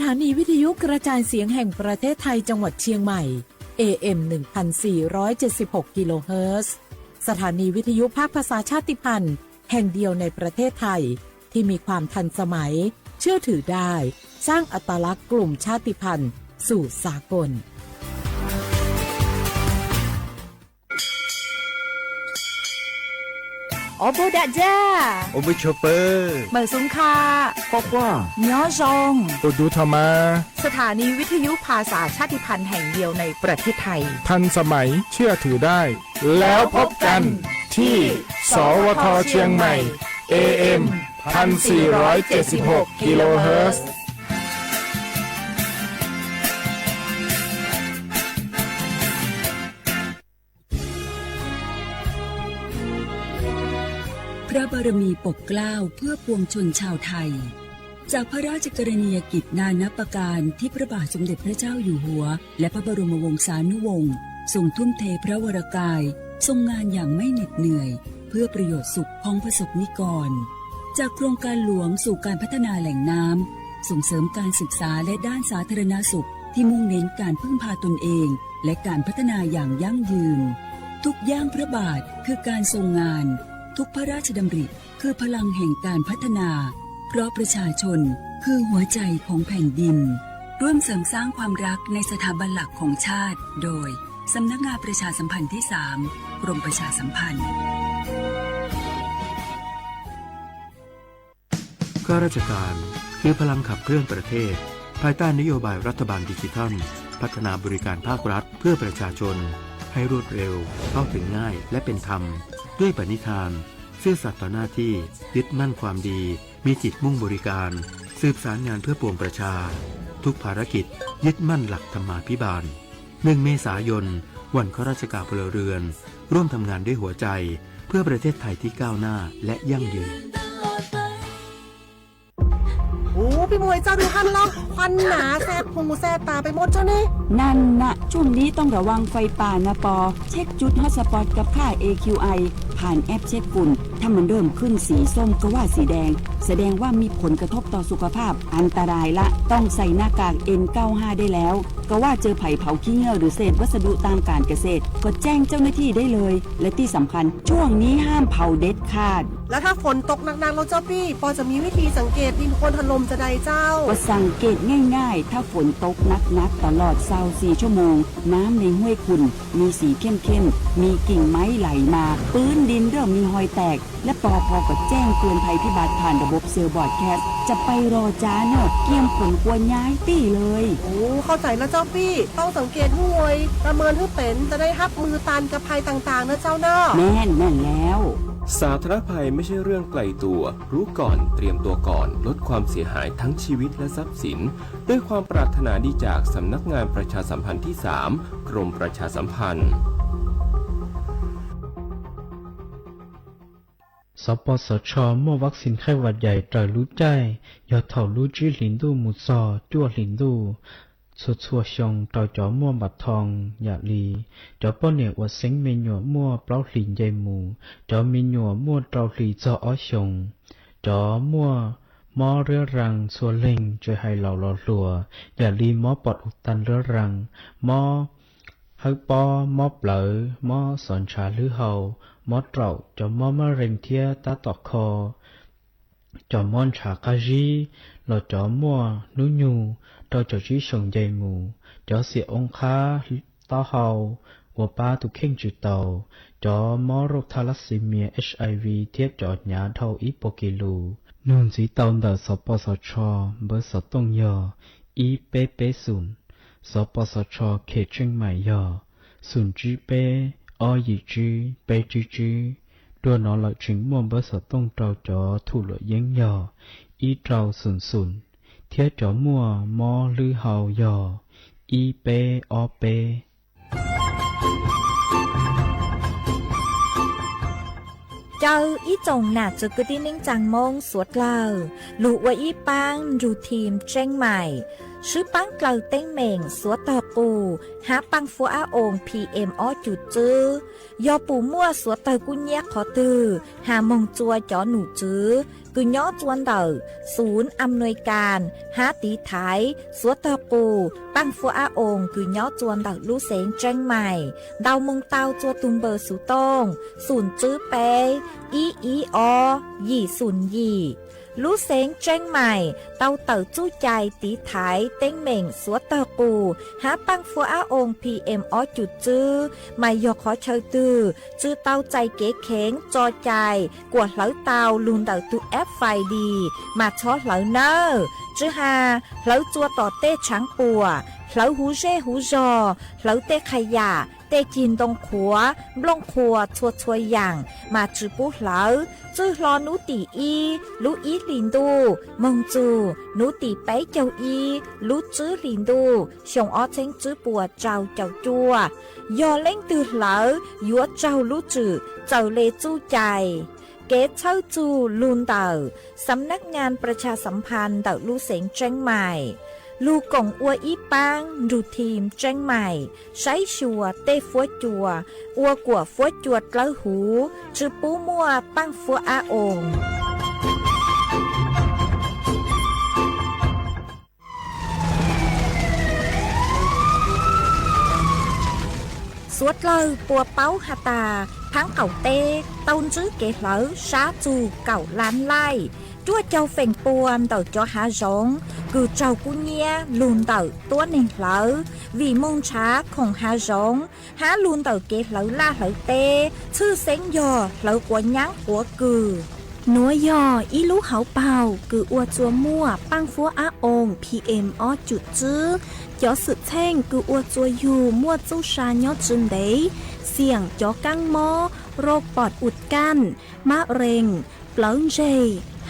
ถานีวิทยุกระจายเสียงแห่งประเทศไทยจังหวัดเชียงใหม่ AM 1476 กิโลเฮิรตซ์สถานีวิทยุภาคภาษาชาติพันธุ์แห่งเดียวในประเทศไทยที่มีความทันสมัยเชื่อถือได้สร้างอัตลักษณ์กลุ่มชาติพันธุ์สู่สากลโอโบดะจ้าโอเบชเปอร์เบอร์สุงคาปอกว่าย้อซงโอดูทามาสถานีวิทยุภาษาชาติพันธุ์แห่งเดียวในประเทศไทยทันสมัยเชื่อถือได้แล้วพบกันที่สวทเชียงใหม่ AM 1476 กิโลเฮิรตซ์พระบารมีปกเกล้าเพื่อปวงชนชาวไทยจากพระราชกรณียกิจนานับประการที่พระบาทสมเด็จพระเจ้าอยู่หัวและพระบรมวงศานุวงศ์ทรงทุ่มเทพระวรกายทรงงานอย่างไม่เหน็ดเหนื่อยเพื่อประโยชน์สุขของประสบนิกรจากโครงการหลวงสู่การพัฒนาแหล่งน้ำส่งเสริมการศึกษาและด้านสาธารณสุขที่มุ่งเน้นการพึ่งพาตนเองและการพัฒนาอย่างยั่งยืนทุกย่างพระบาทคือการทรงงานทุกพระราชดำริคือพลังแห่งการพัฒนาเพราะประชาชนคือหัวใจของแผ่นดินร่วมเสริมสร้างความรักในสถาบันหลักของชาติโดยสำนักงานประชาสัมพันธ์ที่ 3 กรมประชาสัมพันธ์ข้าราชการคือพลังขับเคลื่อนประเทศภายใต้นโยบายรัฐบาลดิจิทัลพัฒนาบริการภาครัฐเพื่อประชาชนให้รวดเร็วเข้าถึงง่ายและเป็นธรรมด้วยปณิธานซื่อสัตย์ต่อหน้าที่ยึดมั่นความดีมีจิตมุ่งบริการสืบสารงานเพื่อปวงประชาทุกภารกิจยึดมั่นหลักธรรมาภิบาล1 เมษายนวันข้าราชการพลเรือนร่วมทำงานด้วยหัวใจเพื่อประเทศไทยที่ก้าวหน้าและยั่งยืนโอ้พี่มวยเจ้าดูหันล็อกควันหนาแสบหูแสบตาไปหมดเจ้านี่นั่นนะช่วงนี้ต้องระวังไฟป่านะปอเช็คจุดฮอตสปอตกับค่า AQI ผ่านแอปเช็คฝุ่นถ้ามันเริ่มขึ้นสีส้มก็ว่าสีแดงแสดงว่ามีผลกระทบต่อสุขภาพอันตรายละต้องใส่หน้ากาก N95 ได้แล้วก็ว่าเจอไผ่เผาขี้เงื่อหรือเศษวัสดุตามการเกษตรก็แจ้งเจ้าหน้าที่ได้เลยและที่สำคัญช่วงนี้ห้ามเผาเด็ดขาดแล้วถ้าฝนตกหนักๆแล้วเจ้าพี่ปอจะมีวิธีสังเกตดินโคลนถล่มจะใดเจ้าก็สังเกตง่ายๆถ้าฝนตกนักๆตลอด24 ชั่วโมงน้ำในห้วยขุ่นมีสีเข้มๆมีกิ่งไม้ไหลมาพื้นดินเริ่มมีหอยแตกและปอพก็แจ้งเตือนภัยพิบัติผ่านระบบเซลล์บอร์ดแคสต์จะไปรอจ้าเนอะเกี่ยมผลกวนย้ายตี้เลยโอ้เข้าใจแล้วเจ้าพี่ต้องสังเกตห้วยประเมินให้เป็นจะได้รับมือตันกับภัยต่างๆนะเจ้าเนอะแม่นแล้วสาธารณภัยไม่ใช่เรื่องไกลตัวรู้ก่อนเตรียมตัวก่อนลดความเสียหายทั้งชีวิตและทรัพย์สินด้วยความปรารถนาดีจากสำนักงานประชาสัมพันธ์ที่ 3 กรมประชาสัมพันธ์สปสช.มั่ววัคซีนไข้หวัดใหญ่ตรอยรู้ใจยอดเถ่ารู้จื้อหลินดูหมุดซอจั่วหลินดูชัวชงต่อจอมั่วบัดทองอย่าลีจอป้อเนี่ยอวดเซ็งเมญญัวมั่วเปล่าหลินใหญ่หมูจอมีญัวมั่วเตาหลีจออ้อชงจอมั่วมอเรือรังสัวเล่งช่วยให้เหล่าหล่อหลัวอย่าลีมอปอดอุตันเรือรังมอให้ปอมอเปลอมอสอนชาหรือเฮามอเต่าจอมอมะเร็งเทียตาตอกคอจอมอนชากาจีหล่อจอมั่วนุญูต่อจอจีชงใจหมูจอเสียองค้าต้อเฮาหัวป้าตุกเข่งจุดเต่าจอมอโรคทาลัสซีเมีย HIV เทียบจอหยาเท่าอีโปกิลูนูนสีเต่าเดอสปสชเบอร์สตงยออีเปเปศูนย์สปสชเขตเชียงใหม่ยอศูนย์จีเปอยีจีเปจีจีตัวนอหลักถึงม่วงเบอร์สตงเต่าจอถูหลเย้งยออีเต่าศูนย์เทียจอมั่วมอลือเฮายออีเปอเปเจ้าอีจงหนักจะกึดนิ่งจังมงสวดเล่าลูกว่าอีปังรูทีมเจ้งใหม่ sư băng cờ tên mệnh xóa tờ cù há băng phua á ồn PM ó chủ chữ do bù mua xóa tờ cú nhé khó từ hà mong chua chó nụ chữ cứ nhó chuan đờศูนย์อำนวยการหาตีท้ายสวตะปูปังฟัวอาองคือย้อจวนดักลู่เสงแจ้งใหม่ดาวมงเตาจัวตุมเบอร์สุตงศูนย์จื้อเปอีอยี่ศูนย์ยี่ลู่เสงแจ้งใหม่เตาเต๋อจู้ใจตีท้ายเต้งเหม่งสวตะปูหาปังฟัวอาอง PM อจุดจื้อไม่ยอขอเชยตือจื้อเตาใจเก๋เข็งจอใจกวดเหลาเตาลุนเต๋อตุแอฟไฟดีมาช็อตเหลาเนอจื้อหาเหลาจัวต่อเต้ช้างปัวเหลาหูเร่หูจอเหลาเต้ขยะเต้จีนตรงขัวบลงขัวชัวอย่างมาจื้อปุ๊เหลาจื้อรอนุตีอีลูอีลินดูมงจูนุตีไปเจ้าอีลูจื้อลินดูชงอ้อเช้งจื้อปัวเจ้าจัวยอเล่งตือเหลายัวเจ้าลูจื้อเจ้าเลจู้ใจเกตเช่าจูลูนเต่าสำนักงานประชาสัมพันธ์เต่าลู่เสงเจ้งใหม่ลูกงอัวอีปังดูทีมเจ้งใหม่ใช้ชัวเต้ฟัวจัวอัวกัวฟัวจวดเล้าหูจือปูมัวปังฟัวอาองสวดเลยปัวเป้าหาตาพังเก่าเต้ต้นจื้อเกเหลอซาจูเก่าล้านไล่จั่วเจ้าเฟ่งปวนเต่าจอหาร้องคือเจ้ากุเนียลูนเต่าตัวหนึ่งเหลอวีมงช้าของหาร้องหาลูนเต่าเกเหลอล่าเหลอเต้ชื่อเซ็งยอเหลอกว่ายั้งหัวกือนัวยออีลูเขาเป่าคืออัวจัวมั่วปังฟัวอาอง PM อจุดจื้อจอสุดแท่งคืออัวจัวอยู่มั่วจู้ชายอจึงเดเสี่ยงจอกังมอโรคปอดอุดกั้นมะเร็งเปลิ้งเจ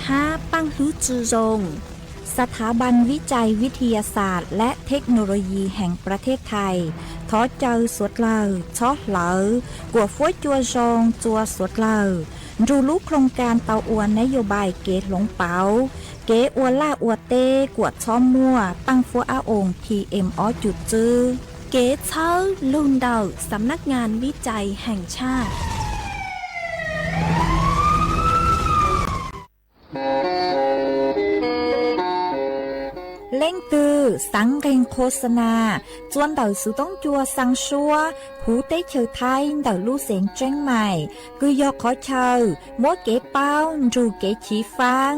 หาปังฮือจือรงสถาบันวิจัยวิทยาศาสตร์และเทคโนโลยีแห่งประเทศไทยท้อเจอสวดเลอช็อเหลอกว่าฟัวจัวจงจัวสวดเลอดูลูกโครงการเตาอวนนโยบายเกตหลงเป๋าเกอวนล่าอวเต้กวดช้อมมั่วปังฟัวอาอง PM อจุดจื้อเกตเชอลุนเดาสำนักงานวิจัยแห่งชาติเล่งตือสังเรงโฆษณาจวนเต่าสุต้องจัวสังชัวหูเต้เชอไทยเต่าลู่เสียงแจ้งใหม่คือยอขอเชอมัวเก๋เป้ารูเก๋ฉีฟาง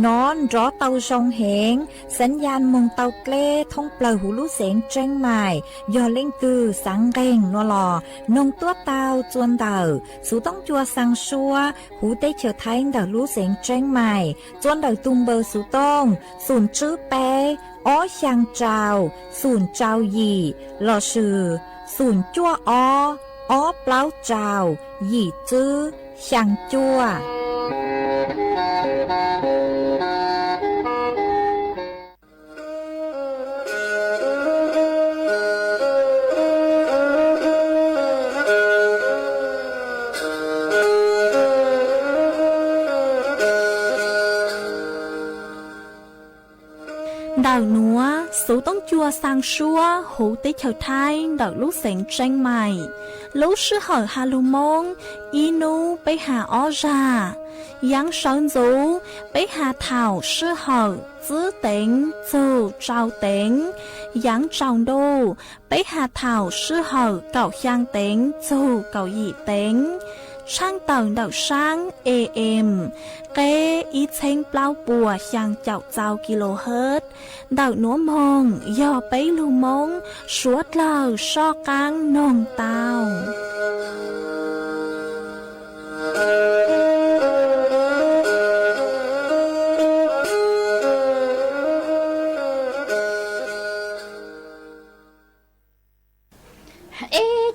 นอนรอเต่าชงเหงสัญญาณมงเต่าเกล้ท่องเปล่าหูลู่เสียงแจ้งใหม่ยอเล่งตือสังเรงนัวหลอนงตัวเต่าจวนเต่าสุต้องจัวสังชัวหูเต้เชอไทยเต่าลู่เสียงแจ้งใหม่จวนเต่าตุมเบอร์สุต้องศูนย์จื้อเปอ้อช่างเจ้าศูนย์เจ้าหยี่หล่อชื่อศูนย์จั่วอ้อเปล่าเจ้าหยี่จื้อช่างจั่วดาวนัวสูต้องจัวสังชัวหูติเฉาไทยดอกลูกเสียงแจ้งใหม่ลูกชื่อเหอฮาลูมงอีนูไปหาอ้อจายังสอนจูไปหาเถ่าชื่อเหอจื้อเต็งจูเจ้าเต็งยังเจ้าดูไปหาเถ่าชื่อเหอเก่าย่างเต็งจูเก่าหยี่เต็งช่างเต่าเต่าช่าง AM เกอีเชงเปล่าปัวช่างเจ้าเจ้ากิโลเฮิรตซ์เต่าหนัวมงย่อไปลูมงสวดเหล่าชอกังนองเต้า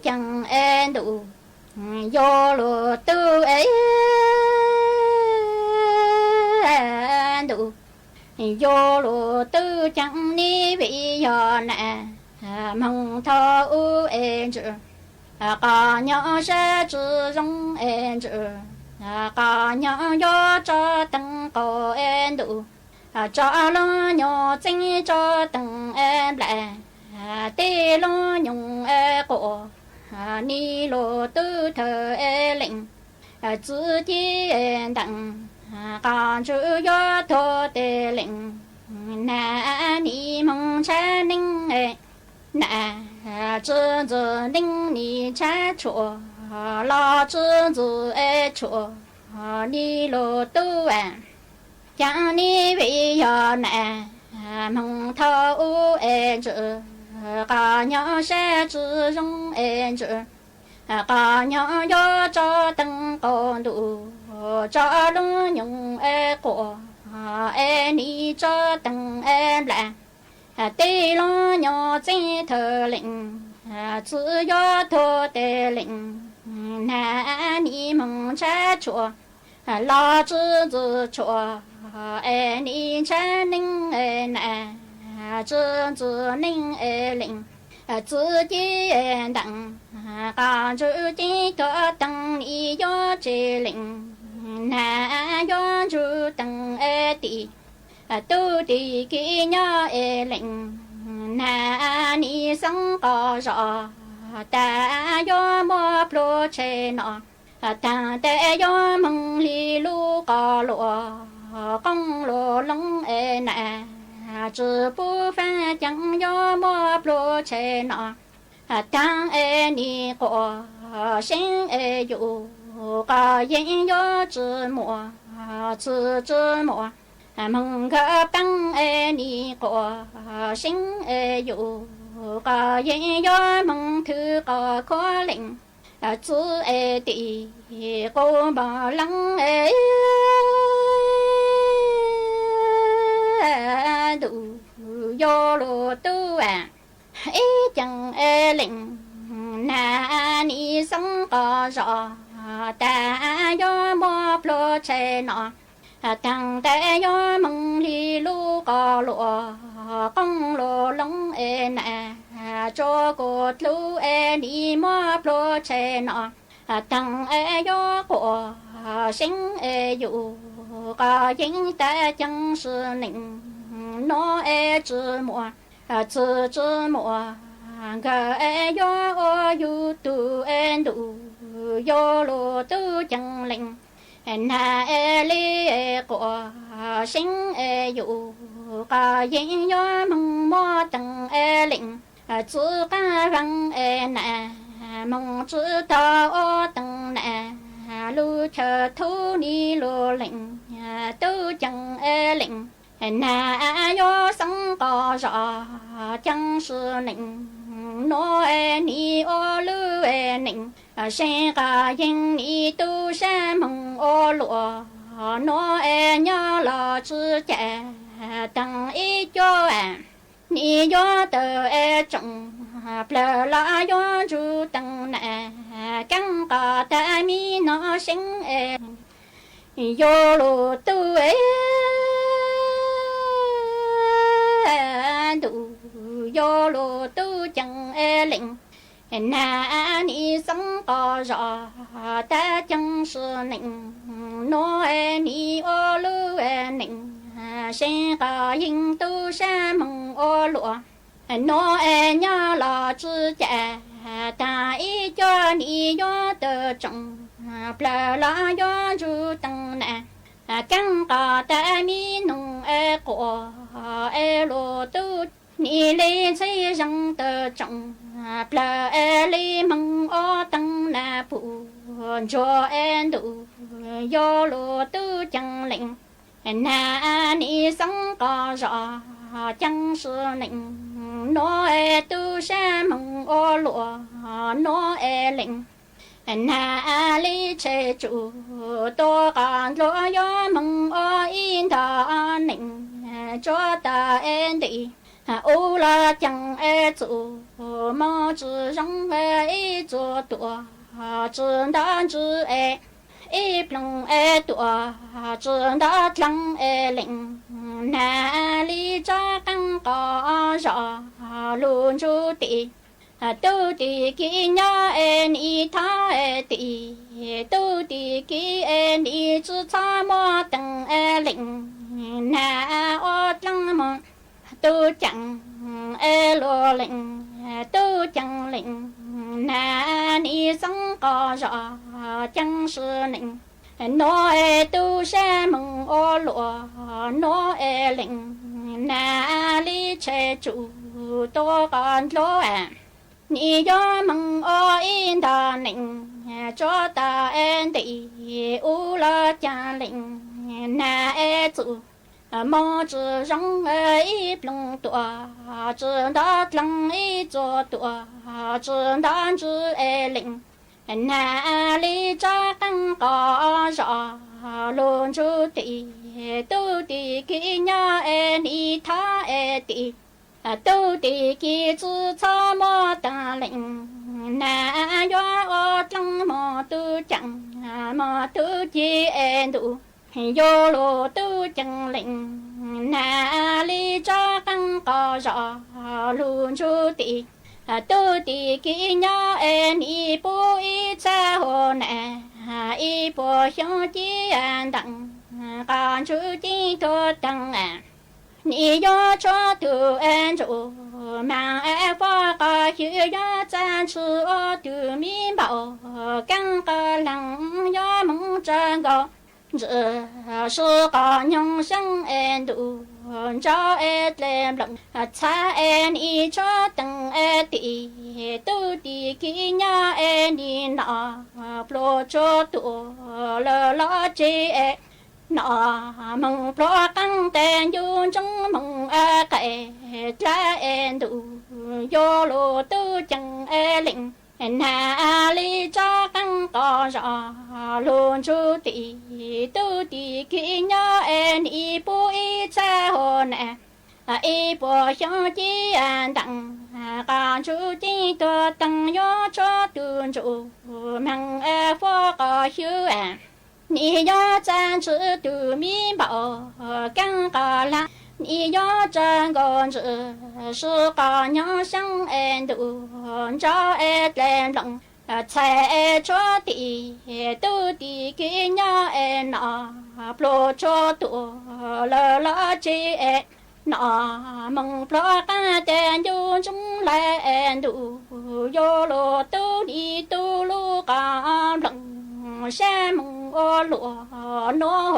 จังเอ็นดูโยโลตูเอ็นดูโยโลตูจังนี่วิยอนะมังทออูเอ็นจูกาญาเชจูจงเอ็นจูกาญาโยจตังโกเอ็นดูจาลญาจิงจตัง lại tê lo nhung cổ ni lô tư thờ lệnh chữ chi đặng con chữ yo thô tê lệnh na ni mong cha ninh na chữ chữ ninh ni cha chùa lo chữ chữ chùa ni lô tư chẳng ni vì yo na mong thâu chữ có nhỏ sẽ chữ rong chữ có nhỏ yo cho tăng con đủ cho luôn nhung của ni cho tăng là tê lo nhỏ chỉ thờ lệnh chữ yo thô tê lệnh na ni mong cha chùa lo chữ chữ chùa ni cha ninh na chữ chữ ninh lệnh chữ chi đặng con chữ chi cho tăng ni yo chế lệnh na yo chữ tăng tỷ tu tỷ kỹ nhớ lệnh na ni sang có rõ ta yo mo pro chế nọ ta te yo mong li lu có lụa công lụa lông na chữ bu pha chẳng yo mo pro chế nọ tăng ni có sinh yu có yên yo chữ mùa chữ mùa mong cơ tăng ni có sinh yu có yên yo mong thứ có khó lệnh chữ tỷ cô bỏ lắng đủ yo lô tu chẳng lệnh na ni sống có rõ ta yo mo plo che nọ tăng te yo mong li lu có lụa công lô lông na cho cô lu ni mo plo che nọ tăng yo của sinh yu có những ta chẳng sự nịnh nó chữ mùa chữ mùa gờ yo yu tu đủ yo lô tu chẳng lệnh na li của sinh yu có những yo mong mo tăng lệnh chữ ca răng na mong chữ tao tăng na lu chờ thu ni lô lệnh tu chẳng lệnh na yo sang có rõ chẳng sự nịnh nó ni ô lu nịnh sẽ cả yên ni tu sẽ mong ô lụa nó nhớ là chữ trẻ tăng ý cho ni yo tờ trọng plờ la yo chu tăng nè căng cả ta mi nó sinh yo lu tu đủ yo lu tu chẳng lệnh na ni sống có rõ ta chẳng sự nịnh nó ni ô lu nịnh sẽ có yên tu sẽ mong ô lụa nó nhớ là chữ trẻ ta ý cho ni yo tờ trọng plờ la yo chu tăng nè căng cả ta mi nung của lô tu ni lê xây răng tờ trọng plờ lê mong ô tăng nè phụ cho đủ yo lô tu chẳng lệnh na ni sống có rõ chẳng sự nịnh nó tu sẽ mong ô lụa nó lệnh na li che chủ to can lo yo mong ô in ta nịnh cho ta đi ô la chẳng chủ mong chữ rong chủ tua chữ đan chữ plong tua chữ đan lăng lệnh na li cho căng có rõ luôn chú tỷ tu tỷ kỹ nhớ ni tha tỷ tu tỷ kỹ ni chữ cha mò tăng lệnh na ô lăng mò tu chẳng lô lệnh tu chẳng lệnh na ni sang có rõ chẳng sư lệnh nó tu sẽ mừng ô lụa nó lệnh na li che chủ tô con lô ni do mừng ô in đà lệnh cho ta en tỷ u la cha lệnh na chủ mong chỉ rong ấy plong tua chỉ đã lăng ấy cho tua chỉ đã chỉ lệnh na li cha tăng có rõ luôn chú tỷ tu tỷ kia nhà ni tha tỷ tu tỷ kia chỉ cho mò ta lệnh na yo o tăng mò tu chẳng mò tu chi đủ yo lo tu chẳng lệnh na li cha tăng có rõ luôn chú tỷ tu tỷ kia nhà ni po i cha hồ nè i po xiong chi an đặng can chú chi thô tăng ni yo cho tu an chủ mang phó ca hiu yo chan chu o tu mi bảo căng ca lăng yo mong chân go sư có nhung sinh en đủ cho lên lòng cha en y cho từng tỷ tu tỷ kia nhà en đi nọ pro cho tu lơ lo chi nọ mong pro căng tên du trong mong cái cha en đủ yo lo tu chẳng lệnh na li cha căng có rõ luôn chú tỷ tu tỷ kia nhớ en y po y cha hồ nè y po xiong chi an đặng can chú chi to tăng yo cho tuân chủ mang phó có hiu ni yo chan chữ tu mi bảo căng có la ni yo chân con chữ sư có nhau sang en đủ cho lên lòng chạy cho tỷ tu tỷ kia nhau en nọ pro cho tu lơ lơ chi nọ mong pro ca tên du chúng lại en đủ yo lo tu đi tu lu ca lòng sẽ mong ô lụa nó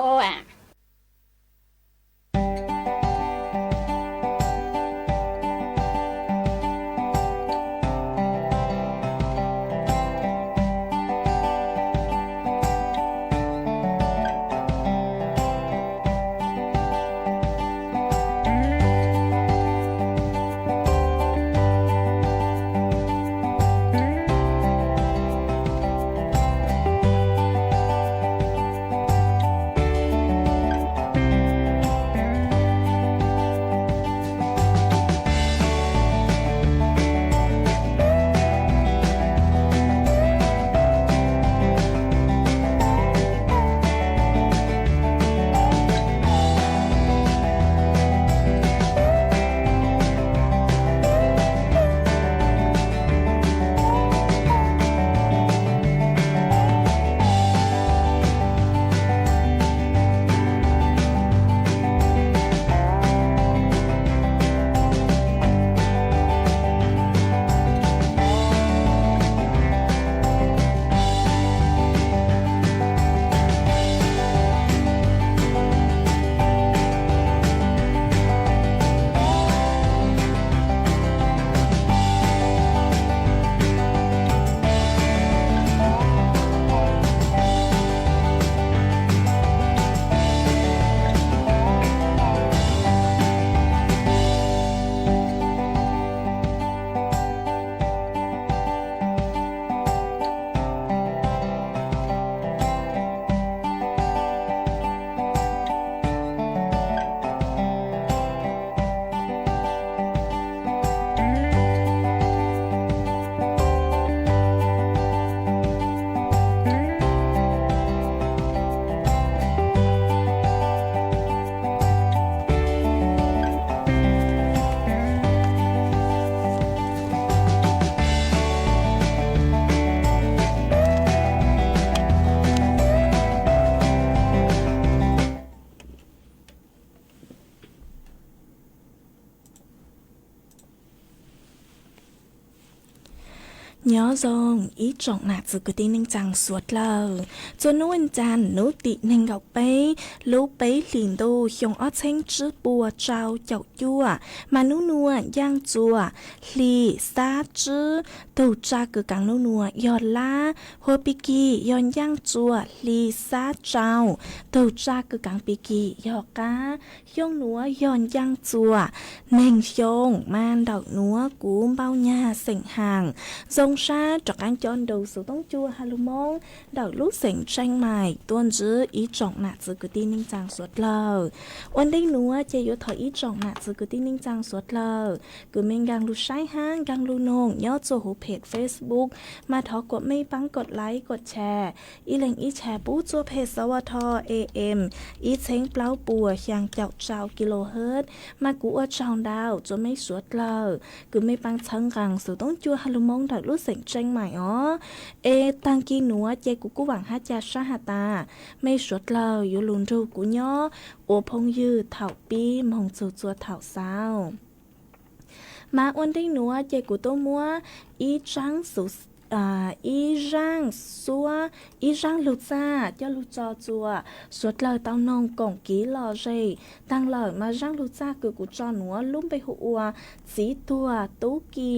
nhớ dòng ý trọng nạt dự cứ tin ninh chẳng suốt lờ cho nô anh chàn nô tị ninh ngọc bấy lô bấy lìn đô hiong ót xanh chữ bùa trao chậu chua mà nô nùa giang chùa lì xa chữ tàu cha cứ càng nô nùa giọt la hô bì kỳ giọt giang chùa lì xa trao tàu cha cứ càng bì kỳ giọt cá hiong nùa giọt giang chùa nền hiong man đậu nùa cú bao nhà sỉnh hàng dòng xa trọc anh chọn đầu số tông chua hà lù mông đảo lúc sỉnh tranh mài tuôn dư ý trọng nạt dư cứ tin ninh chàng suốt lờ ôn đinh núa chê yếu thở ý trọng nạt dư cứ tin ninh chàng suốt lờ cứ mình gang lù sai hang gang lù nông nhớ cho hữu page Facebook mà thọกดไม่ปังกดไลค์กดแชร์อีแหล่งอีแชร์ปู้จัวเพจสวท AM อีเช้งเปล่าปัวเชียงเจ้าเจ้ากิโลเฮิรตซ์มากูว่าเจ้าดาวจะไม่สวดเลยcứไม่ปังชังกังสูต้องจัวฮัลโหลมงดักรู้เสียงเจงใหม่อ๋อตังกีหนัวเจกูหวังฮัจจาชาฮาตาไม่สวดเลยอยู่ลุนรูกูย่อโอพงยืดเถ่าปีมองจูจัวเถ่าเศร้ามาอ้วนได้หนัวเจกูตัวมัวอีจังสุอีร่างซัวอีร่างลูจ้าเจ้าลูจอจัวสวดเลยเต้านองกงกีลอเจตั้งเลยมาร่างลูจ้าคือกูจอหนัวลุ่มไปหัวสีตัวตู้กี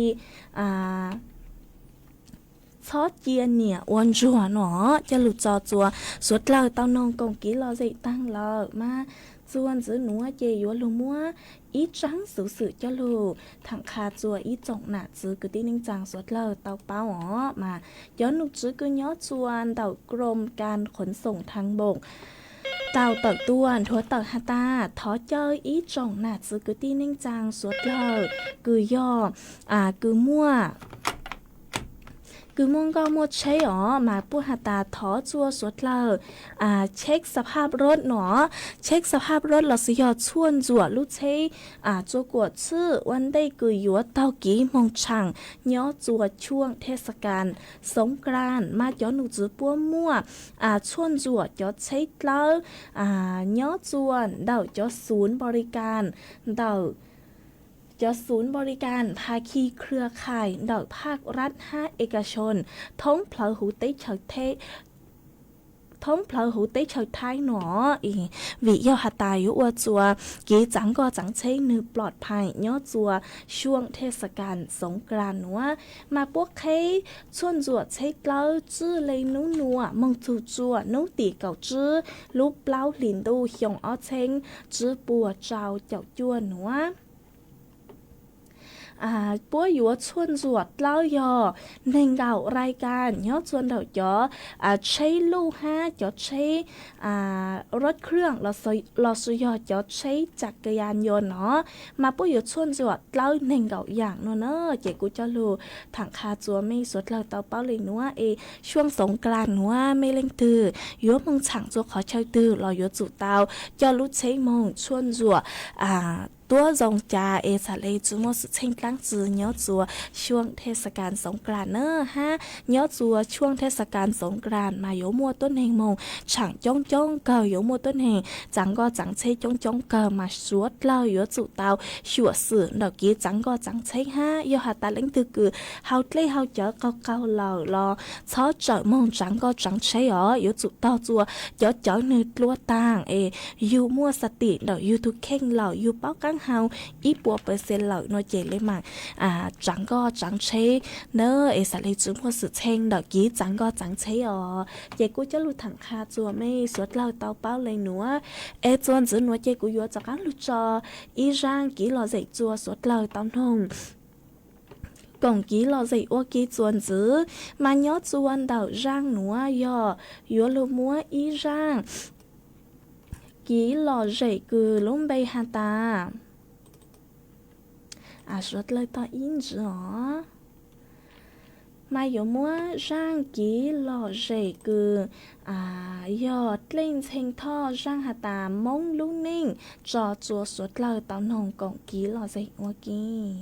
ซอสเจียนเนี่ยวันจัวหนอจะหลุดจอจัวสวดเลยเต้านองกงกีลอเจตั้งเลยมาส่วนซื้อหนัวเจยัวลูมัวอีจังสื่อเจ้าลูถังคาจัวอีจงหนาซื้อคือที่นิ่งจังสวดเลยเตาเป้าอ๋อมาย้อนหนุซื้อคือย้อจวนเต่ากรมการขนส่งทางบกเต่าเต่าต้วนทัวเต่าฮาตาท้อเจออีจงหนาซื้อคือที่นิ่งจังสวดเลยคือย่อคือมั่วคือมองก็หมดใช้อ๋อมาปูหาตาถอจัวสวดเลยเช็คสภาพรถหนอเช็คสภาพรถเราสิยอดชวนจัวลูกใช้จัวกวดชื่อวันได้กือยัวเต้ากี้มองช่างย้อจัวช่วงเทศกาลสงกรานต์มาย้อนหนูจือปัวมั่วชวนจัวย้อใช้แล้วย้อจวนเดาย้อศูนย์บริการเดาจะศูนย์บริการภาคีเครือข่ายดอกภาครัฐ5เอกชนท้องเพลาหูเต้เฉยเทท้องเพลาหูเต้เฉยท้ายหนอวิยอหตายุอจัวกีจังก็จังใช้นือปลอดภัยย่อจัวช่วงเทศกาลสงกรานต์นัวมาพวกเคชวนจัวใช้เกล้าจื้อเลยนู้นัวมองจูจัวนู้ตีเก่าจื้อลูกเปล่าหลินดูหยงอ้อเชงจื้อปัวเจ้าเจ้าจัวนัวปัวอยู่ชวนจวดเล่ายอในเก่ารายการย้อชวนเดาย้อใช้ลูกย้อใช้รถเครื่องเราสุยอย้อใช้จักรยานยนต์เนาะมาปัวอยู่ชวนจวดเล่าในเก่าอย่างเนาะเจกูจะรู้ถังคาจัวไม่สดเราเตาเป้าเลยนัวช่วงสงกรานต์นัวไม่เล่งตือยัวมงฉังจัวขอเช่าตือรอยัวจุเตาจะรู้ใช้มงชวนจัวตัวจงจาสาเลจุโมสุเชิงตั้งจือย้อจัวช่วงเทศกาลสงกรานต์เนอะย้อจัวช่วงเทศกาลสงกรานต์มาโยมัวต้นแหงมงฉังจ้องเกาโยมัวต้นแหงจังก็จังเชยจ้องเกามาสวดเล่าโยจุเตาชัวสื่อดอกกี้จังก็จังเชยโยหาตาเล้งตือคือเฮาเล่เฮาเจอเกาเหล่ารอช้อเจอมงจังก็จังเชยโยจุเตาจัวย้อเจอเนื้อตัวต่างยูมัวสติดอกยูทุกเข่งเหล่ายูเป้ากังเฮาอีปัวเปอร์เซ็นต์เหล่าโนเจเลยมาจังก็จังเชเนอสาเลจุมัวสุเชงดอกกี้จังก็จังเชเจกูจะรู้ถังคาจัวไม่สวดเหล่าเตาเป้าเลยหนัวจวนจื้อหนัวเจกูยัวจากการลุจออีร่างกี้หล่อเจจัวสวดเหล่าเตาหงกงกี้หล่อเจว่ากี้จวนจื้อมาย้อจวนเดาร่างหนัวยัวลูมัวอีร่างกี้หล่อเจคือลุ่มใบฮาตา说了到音质哦，mà有mua rang kỹ lò rễ cứ yo lên thành thọ rang hạt tà mông lung ninh cho chùa suốt lờ tao nồng cổng kỹ lò rễ hoa kì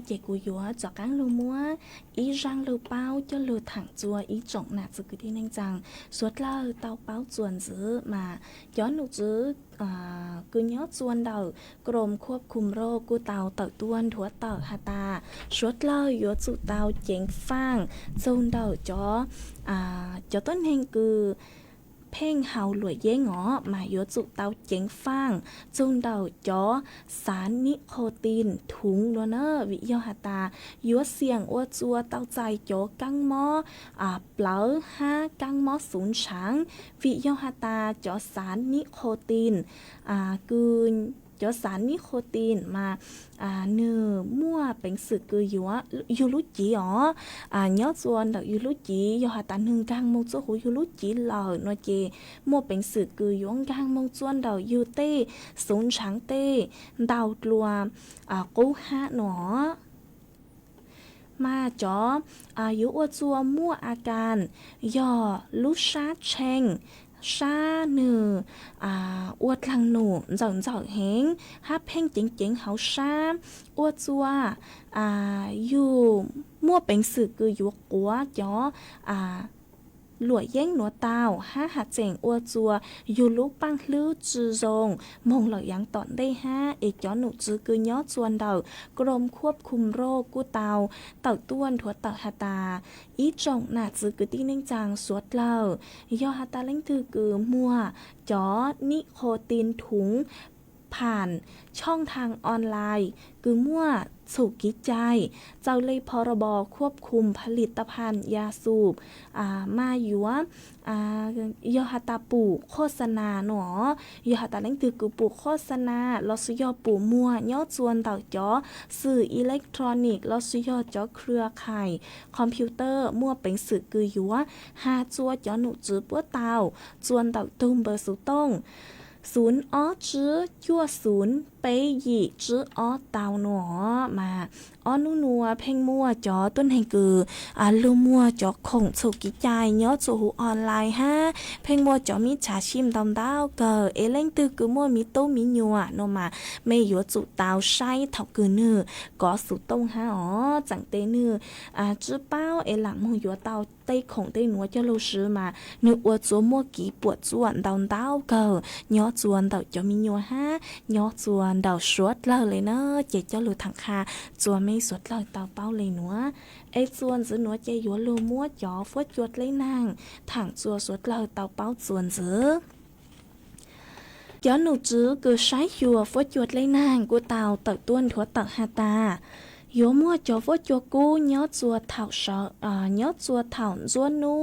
chị của dúa cho cán lưu múa ý răng lưu bao cho lưu thẳng chùa ý trọng nạt sự cứ đi nên rằng suốt lơ tao báo chuồn giữ mà gió nụ giữ cứ nhớ chuồn đầu gồmควบคุมโรคกูเตาเต่าต้วนถัวเต่าฮาตาsuốt lơ yếu chủ tao chén phang chôn đầu choต้นเฮงคือเพ่งเฮาหลวยเย้งอมาโยจุเตาเจ๋งฟางจุนเดาจ้อสารนิโคตินถุงนัวเนอวิยอหาตายัวเสียงอ้วจัวเตาใจจ้อกังหมอเปล่าห้ากังหมอศูนย์ช้างวิยอหาตาจ้อสารนิโคตินกืนจ้อสารนิโคตินมาเนื้อมั่วเป็นสึกคือยูรุจีอ๋อยอดส่วนดอกยูรุจียอหาตาหนึ่งกลางมงจ้วหูยูรุจีหล่อนัวเจมั่วเป็นสึกคือยวงกลางมงจ้วนดอกยูเต้ศูนย์ช้างเต้ดาวกลัวกู้ฮะหนอมาจ้ออายุอวจัวมั่วอาการย่อลุชาเชงชาเนื้ออวดหลังหนูเจ้าเฮงฮับเพ่งเจ๋งๆเฮาชาอวดจัวอยู่มั่วเป็นสื่อคืออยู่กัวจ้อหลวยเย้งหนัวเตาห้าหัดเจ๋งอวดจัวอยู่ลูกปังลื้อจือรงมงเหล่ายังตอนได้ห้าเอกจ้อหนูจือคือย้อจวนเดากรมควบคุมโรคกูเตาเต่าต้วนถัวเต่าฮาตาอีจงหนาจือคือที่นิ่งจางสวดเล่ายอฮาตาเล่งถือคือมัวจ้อนิโคตินถุงผ่านช่องทางออนไลน์คือมั่วสุกิจใจเจ้าเลยพรบควบคุมผลิตภัณฑ์ยาสูบมาอยู่ยอหาตาปูโฆษณาหนอยอหาตาเล่งตือกูปูโฆษณาลอสยอปูมั่วยอจวนเต่าจ้อสื่ออิเล็กทรอนิกส์ลอสยอจ้อเครือข่ายคอมพิวเตอร์มั่วเป็นสื่อคืออยู่หาจัวจ้อหนูจื้อปัวเต่าจวนเต่าตุ้มเบอร์สุต้งศูนย์อ้อจื้อยั่วศูนย์ไปหยี่จื้ออ้อเตาหนอมาอ้อนัวเพ่งมั่วจอต้นแห่งคือลูมั่วจอคงสุกิจายย้อจูหูออนไลน์ฮะเพ่งมั่วจอมีฉาชิมดำดาวเกอเอเล่งตือคือมั่วมีโตมีญัวโนมาไม่หยัวจูเตาใช้เท่าคือเนื้อก็สุต้งฮะจังเตเนื้อจื้อเป้าเอหลังมึงหยัวเตาเต้ของเต้หนัวจะรู้ซื้อมาเนื้ออัวจัวมั่วกี่ปวดจวนดำดาวเกอย้อจวนเต่าจอมีญัวฮะย้อจวนเต่าสวดเลยเนอะเจ๊เจ้าหลุดทางคาจวนไม่สวดเลยเต่าเป้าเลยหนัวไอ้จวนซื้อหนัวเจยัวลูมั่วจ่อฟวดจวดเลยนางถังจัวสวดเลยเต่าเป้าจวนซื้อย้อนหนูจื้อคือใช้ยัวฟวดจวดเลยนางกูเต่าเต่าต้วนถัวเต่าฮาตาโยมั่วจ่อฟวดจัวกูย้อจัวเถ่าเสาย้อจัวเถ่าจวนนู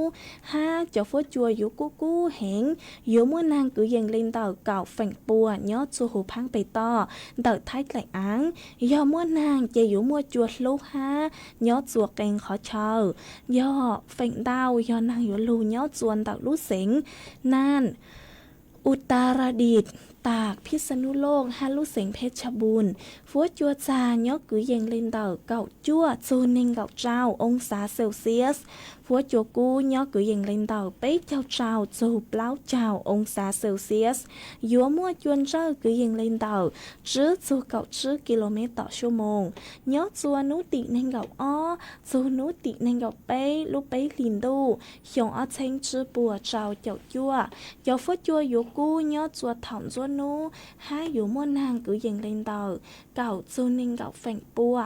ห้าจ่อฟวดจัวอยู่กูเห็นโยมั่วนางคือยังเล่นเต่าเก่าแฝงปัวย้อจัวหูพังไปต่อเต่าท้ายไหลอ้างย่อมั่วนางเจอยู่มั่วจัวลูกห้าย้อจัวเก่งขอเชอย่อแฝงดาวย่อนางอยู่ลูย้อจวนเต่าลูเสงนั่นอุตรดิตถ์ตากพิษณุโลกฮาลุเสงเพชรบูรณ์ฟัวจัวจายกกือเยงลินเต่าเก่าจั่วซูนิงเก่าเจ้าองศาเซลเซียสฟัวจัวกูยกกือเยงลินเต่าเป๊เจ้าเจ้าจูเปล่าเจ้าองศาเซลเซียสยัวมั่วจวนเจ้ากือเยงลินเต่าจื้อจูเก่าจื้อกิโลเมตรต่อชั่วโมงยกจัวนุติในเก่าอ้อจูนุติในเก่าเป๊ลูเป๊ลินดูหยงอ้อเชงจื้อปัวเจ้าเจ้าจั่วยกฟัวจัวยัวกูยกจัวถ่อมจัวนูห้าอยู่มั่วนางกือเยงลินเต่าเก่าจูนิงเก่าแฝงปัว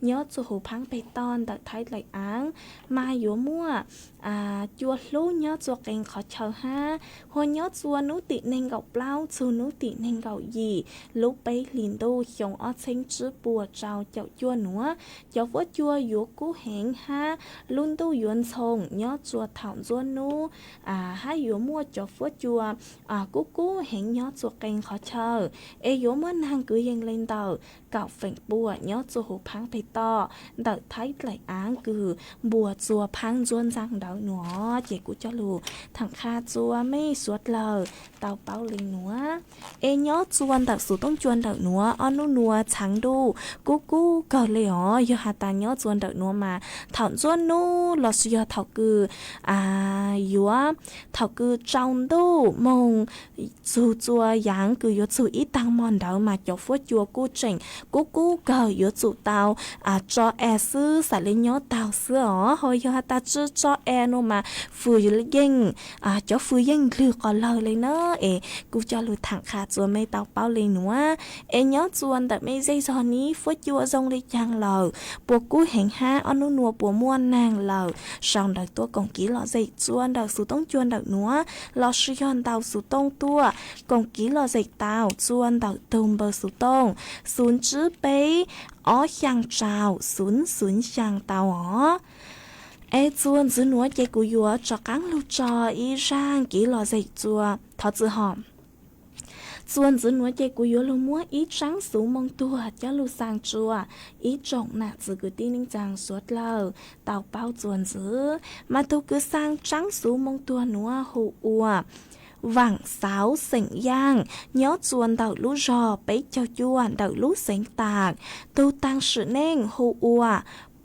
ยอดจูหูพังไปตอนตัดท้ายไหลอ้างมาอยู่มั่วจัวลู่ยอดจัวเก่งขอเชาห้าหัวยอดจัวนุติเน่งเก่าเปล่าจูนุติเน่งเก่ายีลุกไปลินดูหยงอ้อเชงจื้อปัวเจ้าเจ้าจัวหนัวเจ้าฟัวจัวอยู่กู้เหงห้าลุ่นตู้ยวนชงยอดจัวถ่าวจัวนูให้อยู่มั่วเจ้าฟัวจัวกู้เหงยอดจัวเก่งขอเชาเอโยมั่วนางกือยังเล่นเต่าเก่าแฝงปัวยอดจัวหูพังไปต่อเต่าท้ายไหลอ้างคือบัวจัวพังจวนจังเดา đảo nữa chị của cho lù thằng kha chua mấy suốt lờ tàu bao lên nữa e nhớ chuan đặc số tông chuan đặc nữa anh nua trắng đu cú cờ lệ ó giờ hà ta nhớ chuan đặc nữa mà thảo chuan nu lọ xưa thảo cừ yếu thảo cừ trong đu mông dù chua giáng cừ yếu chua ít tăng mòn đảo mà cho phốt chua cú chỉnh cú cờ yếu chua tàu cho e sư xả lên nhớ tàu xưa ó hồi giờ hà ta chưa cho e nu mà phù yên cho phù yên lừa còn lời lên nó cú cho lùi thẳng khá chua mây tàu bao lên nữa nhớ chuan tại mấy dây giò ní phốt chua rong lên chàng lờ buộc cú hẹn ha anh nua bùa muôn nàng lờ xong đợt tua còn ký lọ dây chuan đợt số tông chuan đợt nữa lọ sư yon tàu số tông tua còn ký lọ dây tàu chuan đợt tôm bờ số tông xuống chữ bấy ó hàng trào xuống hàng tàu ó chuan dưới núi chạy cú yúa cho cắn lưu trò y rang kỹ lò dậy chùa thọ chữ hòm chuan dưới núi chạy cú yúa lưu múa ý trắng xuống mong tua cho lưu sang chùa ý trọng nạt giữ cứ tin ninh chàng suốt lờ tàu bao chuan giữ mà tu cứ sang trắng xuống mong tua núa hù ua vàng sáo sỉnh giang nhớ chuan đậu lú rò bấy cho chuan đậu lú sỉnh tạc tu tăng sự nên hù ua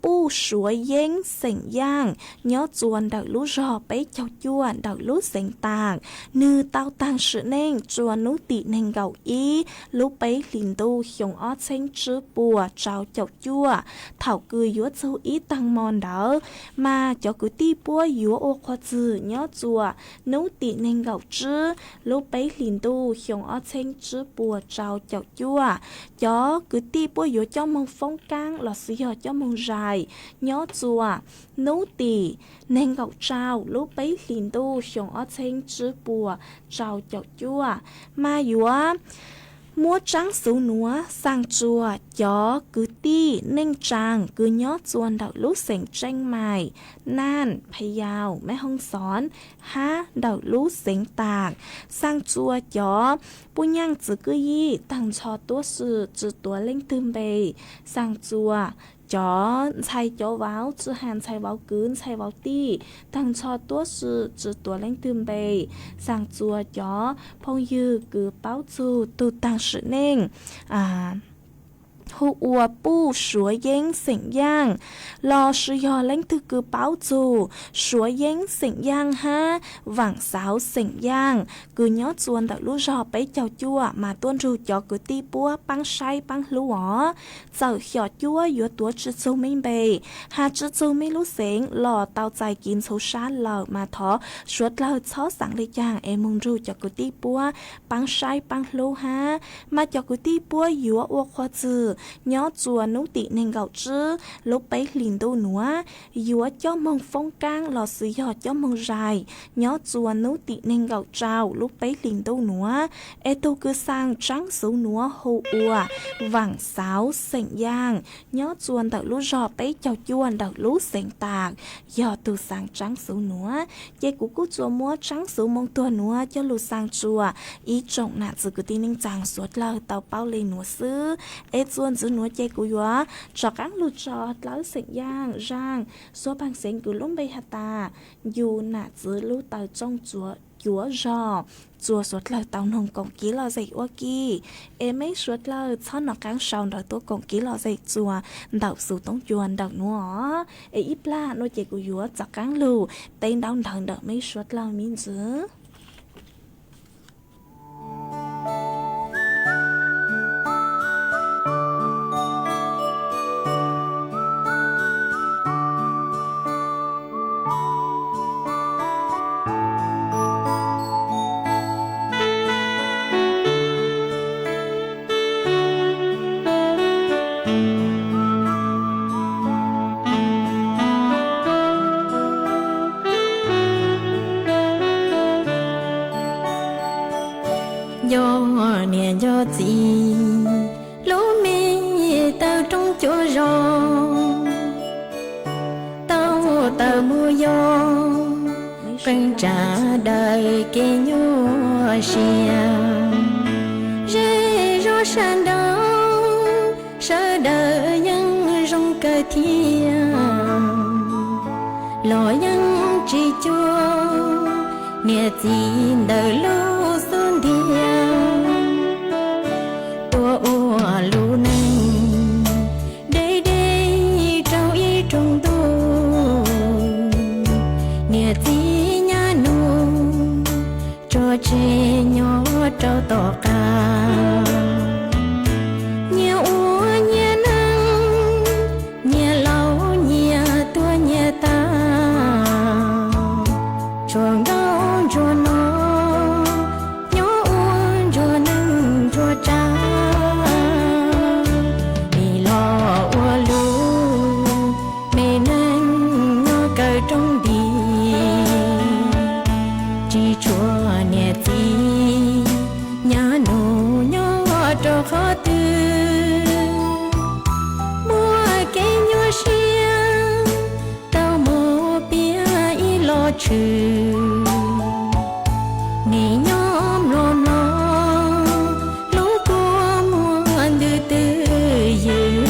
bu suối yên sỉnh giang nhớ chuan đậu lú rò bấy cho chuan đậu lú sỉnh tạc nư tao tăng sự nên chuan nú tị nên gạo ý lú bấy liền tu hiong ót xanh chữ bùa trao chậu chua thảo cười yếu châu ý tăng mòn đỡ mà cho cứ ti bùa yếu ô khoa chữ nhớ chùa nú tị nên gạo chữ lú bấy liền tu hiong ót xanh chữ bùa trao chậu chua cho cứ ti bùa yếu cho mong phong cang lọt xì hờ cho mong dài nhớ chùa nấu tỉ nên gạo trao lúc bấy liền tu xong ở trên chữ bùa trao chậu chua mà yếu mua trắng số núa sang chùa cho cứ ti nên tràng cứ nhớ chuan đậu lúc sỉnh tranh mài nan phay yào mấy hông xón ha đậu lúc sỉnh tạc sang chùa cho bu nhang chữ cứ y tăng cho tua sự chữ tua lên tươm bề sang chùa chó xay chó vào chữ hàn xay vào cứng xay vào ti tăng cho tua sự chữ tua lên tươm bề sang chùa chó phong dư cứ báo chu tu tăng sự nên hù ua bu suối yên sỉnh giang lò sư yò lãnh thư cứ báo dù suối yên sỉnh giang ha vàng sáo sỉnh giang cứ nhớ chuan đậu lú rò bấy chào chua mà tuôn rù cho cứ ti búa băng say băng lú ó giờ nhỏ chua yếu túa chữ châu minh bề hà chữ châu minh lú sỉnh lò tao dài kín xấu xa lờ mà thó suốt lờ chó sẵn lê chàng em mong rù cho cứ ti búa băng say băng lú ha mà cho cứ ti búa yếu ô khoa chữ nhớ chùa nấu tị nên gạo chữ lúc bấy liền đâu nữa yếu cho mong phong cang lò xì hò cho mong dài nhớ chùa nấu tị nên gạo trào lúc bấy liền đâu nữa tô cứ sang trắng số nữa hô ua vàng sáo sỉnh giang nhớ chùa đậu lú rò bấy chào chuan đậu lú sỉnh tạc giờ từ sang trắng số nữa dây của cú chùa mua trắng số mong tua nữa cho lú sang chùa ý trọng nạt sự cứ tin nên chàng suốt lờ tàu bao lên nữa xứ chuan giữ núa chơi của yếu cho các lụt cho lão sỉnh giang rang số bằng sỉnh cứ lúc bây hạt ta dù nạ giữ lũ tàu trong chúa rò chùa suốt lời tàu nông cộng ký lò dậy ô kỳ mấy suốt lời cho nó căng sầu đợi tôi cộng ký lò dậy chùa đậu sự tông chuồn đậu nữa ít la nó chơi của yếu cho căng lù tên đau đằng đợi mấy suốt lời min giữ do nè do gì lũ mi tao trong chỗ rò tao mua do quen trả đời kê nhua xiang rê rô san đâu sợ đời nhân rong cơ thiên lò nhân chỉ cho nhẹ tin đời lâu xuân thiêng tua ua lu nâng đây đây trâu y trong tu nhẹ tin nhà nu cho trẻ nhỏ trâu to ca nhẹ ua nhẹ nâng nhẹ lâu nhẹ tua nhẹ ta chuồng đau chua nó nhỏ uốn chua nâng chua cha vì lo ua lu mẹ nâng nhỏ cờ trong đi chỉ chua nhẹ tí nhà nụ nhỏ cho khó tư mua cái nhỏ xiang tao mua bia y lo trừ nỉ nhóm lom lo lũ của muôn từ từ dự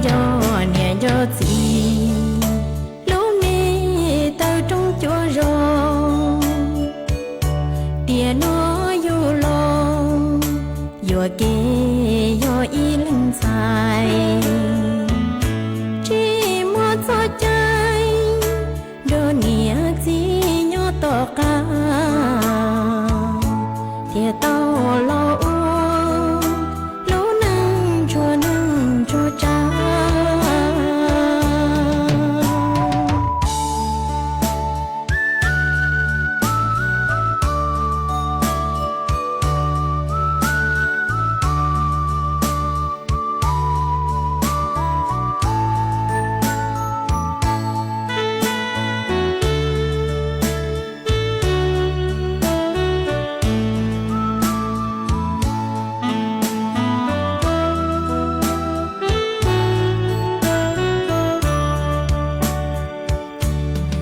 do nhẹ do gì lũ mê tao trong chỗ rong tiền nó du lo vừa kê do y linh sai chỉ một giọt trái đồ nghĩa gì nhỏ to ca thiệt tao lo uống lũ nâng chua cha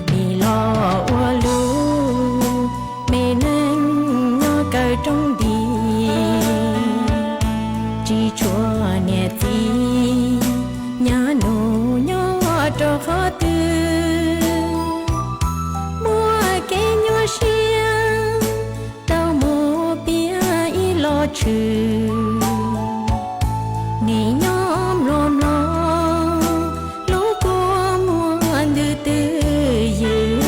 vì lo ua lu mẹ nâng nhỏ cờ trong đi chỉ chua nhẹ tí nhà nụ nhỏ cho khó tư mua cái nhỏ xiang tao mua bia y lo trừ nỉ nhóm lom lo lũ của muôn từ từ dự